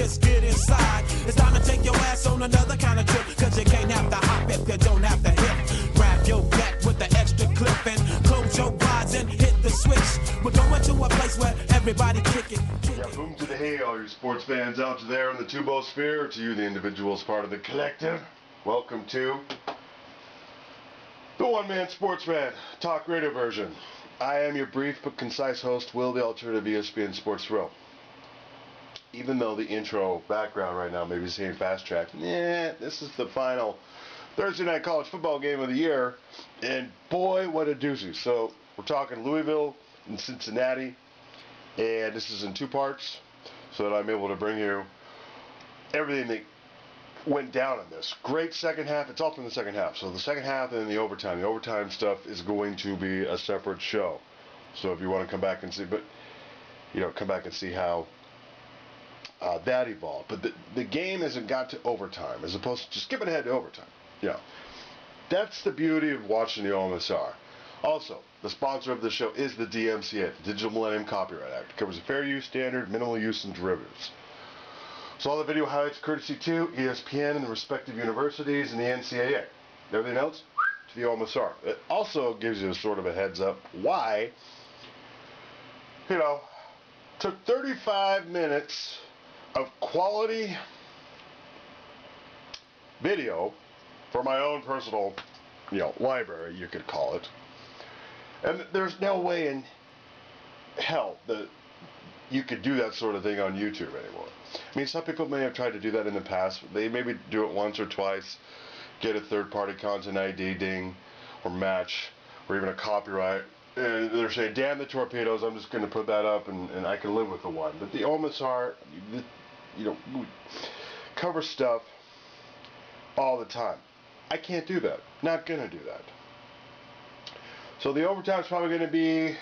just get inside. It's time to take your ass on another kind of trip, cause you can't have to hop if you don't have to hip. Grab your back with the extra clip and close your eyes and hit the switch. We're going to a place where everybody kick it. Yeah, boom to the hay, all you sports fans out there in the Tubosphere. To you, the individuals part of the collective. Welcome to the one-man sports fan talk radio version. I am your brief but concise host, Will, the alternative ESPN Sports Thrill. Even though the intro background right now may be saying fast track, this is the final Thursday night college football game of the year, and boy, what a doozy. So we're talking Louisville and Cincinnati, and this is in two parts, so that I'm able to bring you everything that went down in this. Great second half. It's all from the second half. So the second half and then the overtime. The overtime stuff is going to be a separate show. So if you want to come back and see, come back and see how that evolved. But the game hasn't got to overtime, as opposed to just skipping ahead to overtime. That's the beauty of watching the OMSR. Also, the sponsor of the show is the DMCA, the Digital Millennium Copyright Act. It covers a fair use standard, minimal use, and derivatives. So all the video highlights courtesy to ESPN and the respective universities and the NCAA. Everything else to the OMSR. It also gives you a sort of a heads up why, took 35 minutes of quality video for my own personal, library, you could call it. And there's no way in hell that you could do that sort of thing on YouTube anymore. I mean, some people may have tried to do that in the past. They maybe do it once or twice, get a third-party content ID ding or match, or even a copyright. And they're saying, damn the torpedoes, I'm just going to put that up and I can live with the one. But the OMSR, cover stuff all the time. I can't do that. Not going to do that. So the overtime's probably going to be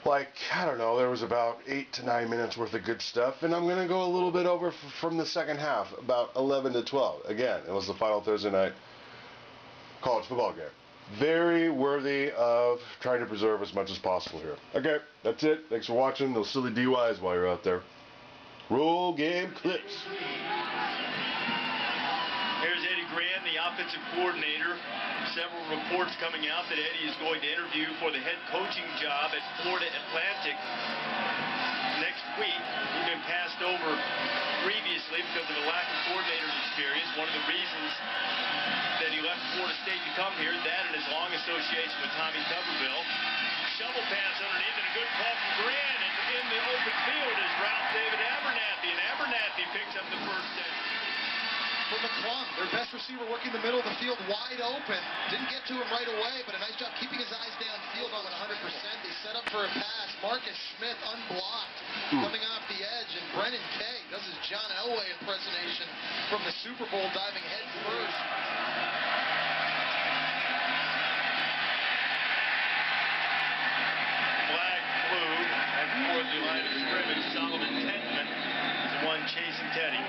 there was about 8 to 9 minutes worth of good stuff, and I'm going to go a little bit over from the second half, about 11 to 12. Again, it was the final Thursday night college football game. Very worthy of trying to preserve as much as possible here. Okay, that's it. Thanks for watching those silly DUIs while you're out there. Roll game clips. Here's Eddie Graham, the offensive coordinator. Several reports coming out that Eddie is going to interview for the head coaching job at Florida Atlantic next week. He's been passed over previously because of a lack of coordinator's experience. One of the reasons that he left Florida State to come here, that and his long association with Tommy Tuberville. Shovel pass underneath and a good call from Grant. And in the open field is Ralph David Abernathy, and Abernathy picks up the first down. For McClung, their best receiver working the middle of the field wide open. Didn't get to him right away, but a nice job keeping his eyes downfield on 100%. They set up for a pass. Marcus Smith unblocked coming off the edge, and Brennan Kay does his John Elway impersonation from the Super Bowl, diving head first. Flag flew at the line of scrimmage. Solomon Tentman is the one chasing Teddy.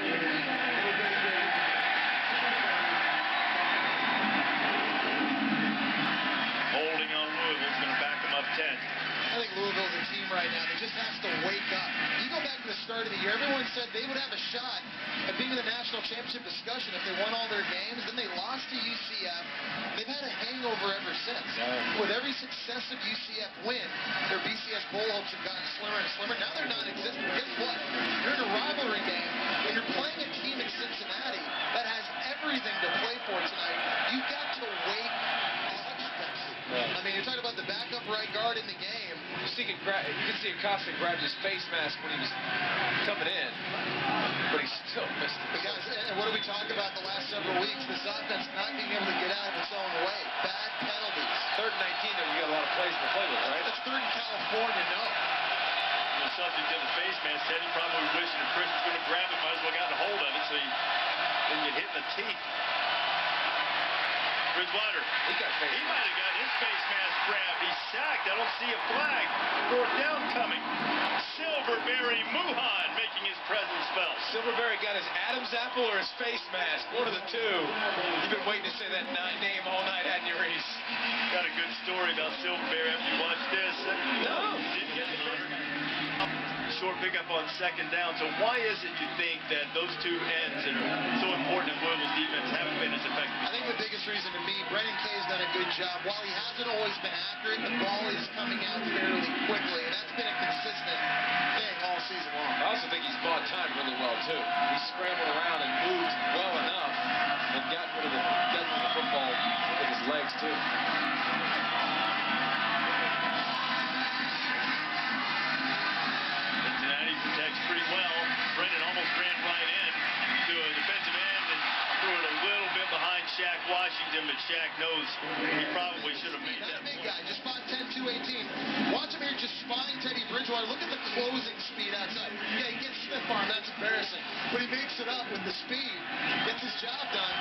Holding on Louisville's going to back them up 10. I think Louisville's a team right now that just has to wake up. You go back to the start of the year, everyone said they would have a shot at being in the national championship discussion if they won all their games. Then they lost to UCF. They've had a hangover ever since. With every successive UCF win, their BCS bowl hopes have gotten slimmer and slimmer. Now they're non-existent. Guess what? You're in a rivalry game, and you're playing a team in Cincinnati that has everything to play for tonight. You've got to wake up. I mean, you're talking about the backup right guard in the game. You can see Acosta grabbed his face mask when he was coming in, but he still missed it. Guys, and what do we talk about the last several weeks? This offense not being able to get out of its own way. Bad penalties. 3rd and 19, though, you got a lot of plays to play with, right? That's 3rd in California, no. The subject of the face mask said he probably wishing if Chris was going to grab it, might as well got a hold of it so he didn't get hit in the teeth. Bridgewater, he might have got his face mask grabbed. He's sacked. I don't see a flag. 4th down coming. Silverberry Muhan making his presence felt. Silverberry got his Adam's apple or his face mask. One of the two. You've been waiting to say that name all night, hadn't you, Rece? Got a good story about Silverberry after you watch this. No. Didn't get the short score pickup on second down. So why is it you think that those two ends that are so important in Louisville's defense haven't been as effective? I think the biggest reason to me, Brendan Kay's done a good job. While he hasn't always been accurate, the ball is coming out fairly quickly, and that's been a consistent thing all season long. I also think he's bought time really well, too. He scrambled around and moved well enough and got rid of the football with his legs, too. Cincinnati protects pretty well. Brendan almost ran right in to a defensive end and threw it a little bit behind Shaq Washington, but Shaq knows he probably should have made Not that a big play. guy, just 5'10", 218. Watch him here just spying Teddy Bridgewater. Look at the closing speed outside. Yeah, he gets stiff arm, that's embarrassing. But he makes it up with the speed. Gets his job done.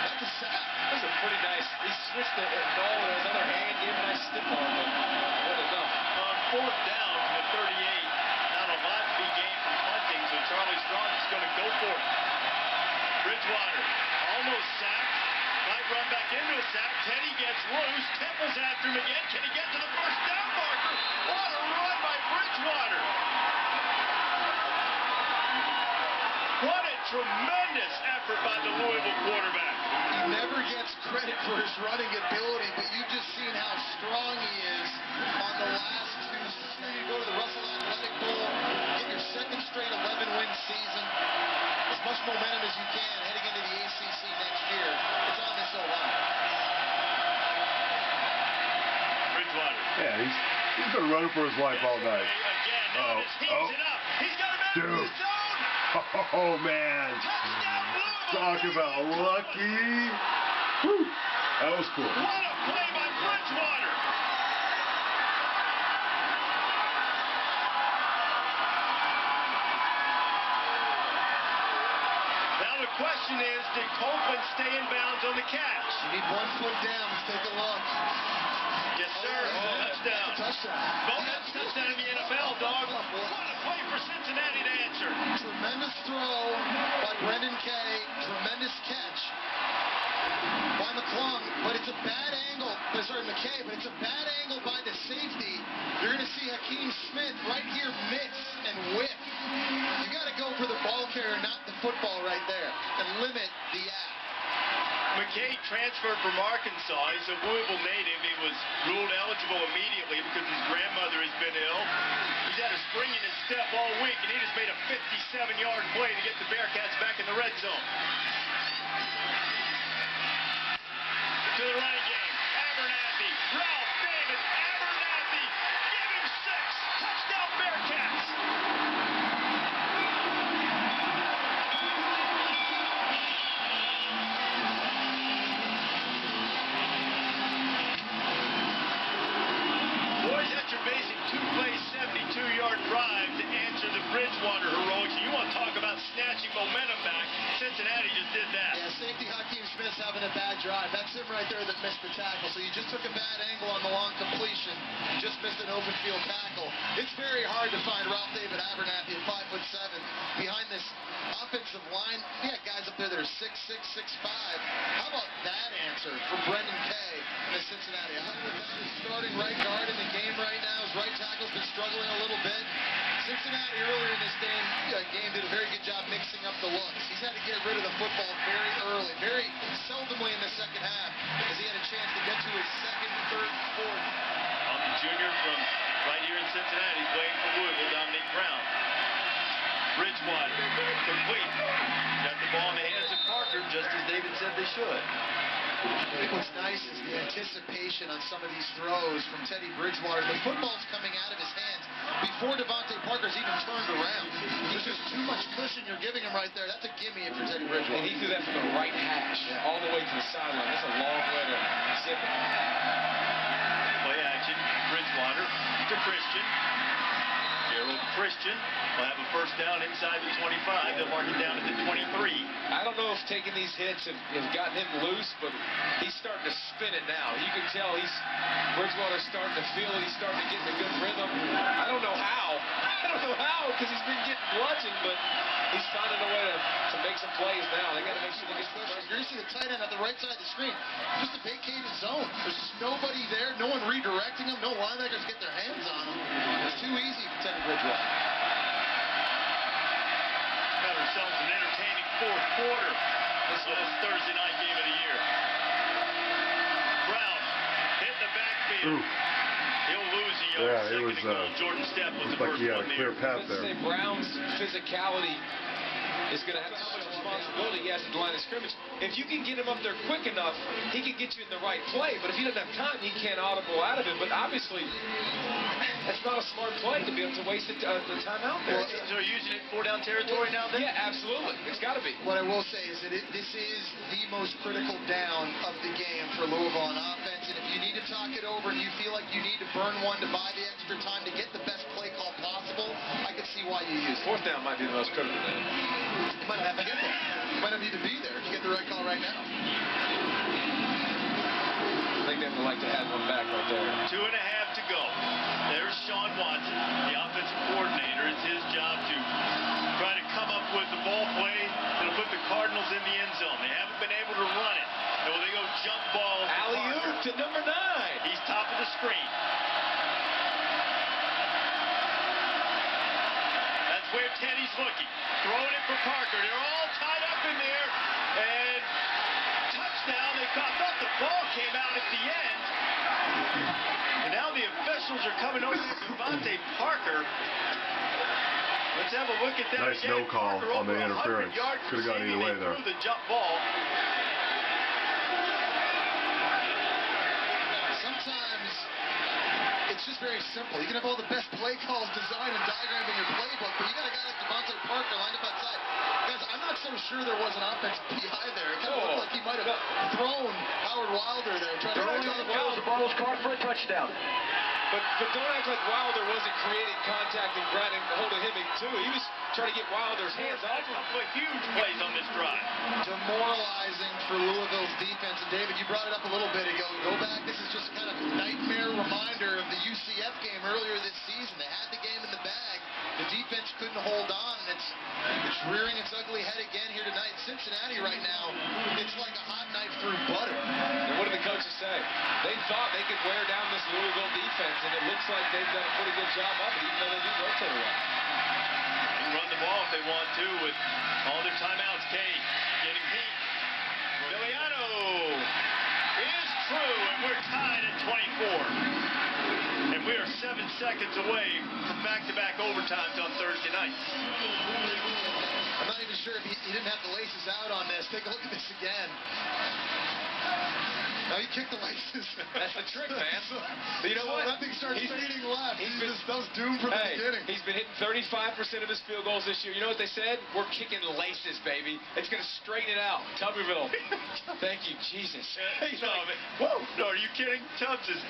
That's a sack. That was a pretty nice, he switched the ball with his other hand, gave a nice stiff arm, but wasn't enough. On fourth down from the 38, not a lot to be gained from punting, so Charlie Strong is going to go for it. Bridgewater almost sacked. Might run back into a sack. Teddy gets loose. Temple's after him again. Can he get to the first down marker? What a run by Bridgewater. What a tremendous effort by the Louisville quarterback. He never gets credit for his running ability, but you've just seen how strong he is on the last two. Here you go to the Russell Athletic Bowl, get your second straight 11-win season. As much momentum as you can heading into the ACC next year. It's on this O-line. Bridgewater. Yeah, he's been running for his life all night. Again, notice heaves it up. He's got a man in the zone. Oh, man. Touchdown, Louisville. Talk about lucky. Whew. That was cool. What a play by Bridgewater. Now the question is, did Copeland stay in bounds on the catch? You need 1 foot down. Let's take a look. Yes, sir. Touchdown. Touchdown. Bonus touchdown in the NFL, dog. What a play for Cincinnati to answer. Tremendous throw by Brendan Kay. Tremendous catch by McClung. But it's a bad angle. Sorry, McKay. But it's a bad angle by the safety. You're going to see Hakeem Smith right here mix and whip. You got to go for the ball carrier, not the football right there, and limit the yak. McKay transferred from Arkansas. He's a Louisville native. He was ruled eligible immediately because his grandmother has been ill. He's had a spring in his step all week, and he just made a 57-yard play to get the Bearcats back in the red zone. To the running game. Abernathy. Ralph David. Abernathy. Give him 6. Touchdown Bearcats. Boys, that's your basic two-play, 72-yard drive to answer the Bridgewater heroics. You want to talk about snatching momentum back. Cincinnati just did that. Yeah, safety Hakeem Smith's having a bad drive. That's him right there that missed the tackle. So you just took a bad angle on the long completion. You just missed an open field tackle. It's very hard to find Ralph David Abernathy at 5'7" behind this offensive line. We got guys up there that are 6'6", 6'5". How about that answer from Brendan Kay in the Cincinnati? Starting right guard in the game right now. His right tackle's been struggling a little bit. Cincinnati earlier in this game did a very good job mixing up the looks. He's had to get rid of the football very early, very seldomly in the second half, as he had a chance to get to his second, third, fourth. Junior from right here in Cincinnati, playing for Louisville, Dominique Brown. Bridgewater, complete. Got the ball in the hands of Parker, just as David said they should. I think what's nice is the anticipation on some of these throws from Teddy Bridgewater. The football's coming out of his hands before Devontae Parker's even turned around. There's just too much cushion you're giving him right there. That's a gimme if you're Teddy Bridgewater. And he threw that from the right hash all the way to the sideline. That's a long way to zip it. Play action, Bridgewater to Christian. Gerald Christian will have a first down inside the 25. They'll mark it down at the 23. I don't know if taking these hits have gotten him loose, but he's starting to spin it now. You can tell Bridgewater's starting to feel it. He's starting to get in a good rhythm. I don't know how. Because he's been getting bludgeoned, but he's finding a way to make some plays now. They got to make sure they get some pressure. You're going to see the tight end at the right side of the screen. Just a vacated zone. There's just nobody there. No one redirecting him. No linebackers get their hands on him. It's too easy for Teddy Bridgewater. quarter. This was Thursday night game of the year. Brown hit the backfield. Ooh. He'll lose a Yeah, yard. it was, Second and goal. Jordan Stepp was the like first he had one a clear there. path Let's there. say Brown's physicality is going to have so much responsibility he has at the line of scrimmage. If you can get him up there quick enough, he can get you in the right play. But if he doesn't have time, he can't audible out of it. But obviously, that's not a smart play to be able to waste the time out there. Well, so are you using it in 4-down territory now then? Yeah, absolutely. It's got to be. What I will say is that this is the most critical down of the game for Louisville on offense. And if you need to talk it over and you feel like you need to burn one to buy the extra time to get the best play call possible, I can see why you use it. Fourth down might be the most critical down. You might not have to get there. You might not need to be there if you get the right call right now. I think they would like to have one back right there. 2.5 to go. There's Sean Watson, the offensive coordinator. It's his job to try to come up with the ball play that'll put the Cardinals in the end zone. They haven't been able to run it. So they go jump ball. Alley-oop to number 9. He's top of the screen. That's where Teddy's looking. Throwing it for Parker. They're all tied up in there. And touchdown. They thought the ball came out at the end. And now the officials are coming over to Devontae Parker. Let's have a look at that Nice again. no call Parker on the over 100 interference. yards Could have gone either receiving. way They there. threw the jump ball. Sometimes it's just very simple. You can have all the best play calls designed and diagrammed in your playbook, but you got a guy like Devontae Parker lined up outside. Guys, I'm not so sure there was an offensive PI there. It kind of looked like he might have thrown Howard Wilder there. Trying to The ball was caught for a touchdown. But don't act like Wilder wasn't creating contact and grabbing hold of him too. He was trying to get Wilder's hands off him. Huge plays on this drive. Demoralizing for Louisville's defense. And David, you brought it up a little bit ago. Go back. This is just kind of a nightmare reminder of the UCF game earlier this season. They had the game in the bag. The defense couldn't hold on, and it's rearing its ugly head again here tonight. Cincinnati right now, it's like a hot knife through butter. And what did the coaches say? They thought they could wear down this Louisville defense, and it looks like they've done a pretty good job of it, even though they do rotate a lot. They can run the ball if they want to with all their timeouts. Kay getting heat. Miliano is true, and we're tied at 24. And we are 7 seconds away from back-to-back overtimes on Thursday night. I'm not even sure if he didn't have the laces out on this. Take a look at this again. Now he kicked the laces. That's the trick, man. So you know what? That thing starts fading left. That was doomed from the Hey, beginning. he's been hitting 35% of his field goals this year. You know what they said? We're kicking laces, baby. It's going to straighten it out. Tuberville. Thank you, Jesus. No, man. Woo! No, are you kidding? Tubbs is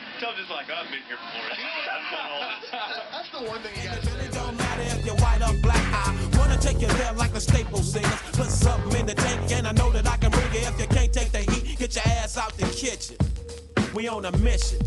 like, I've been here before. I've done all this. That's the one thing you got to It really say. don't matter if you're white or black. I wanna take you there like the Staples singers. Put something in the tank, and I know that I can bring it. If you can't take the heat, get your ass out the kitchen. We on a mission.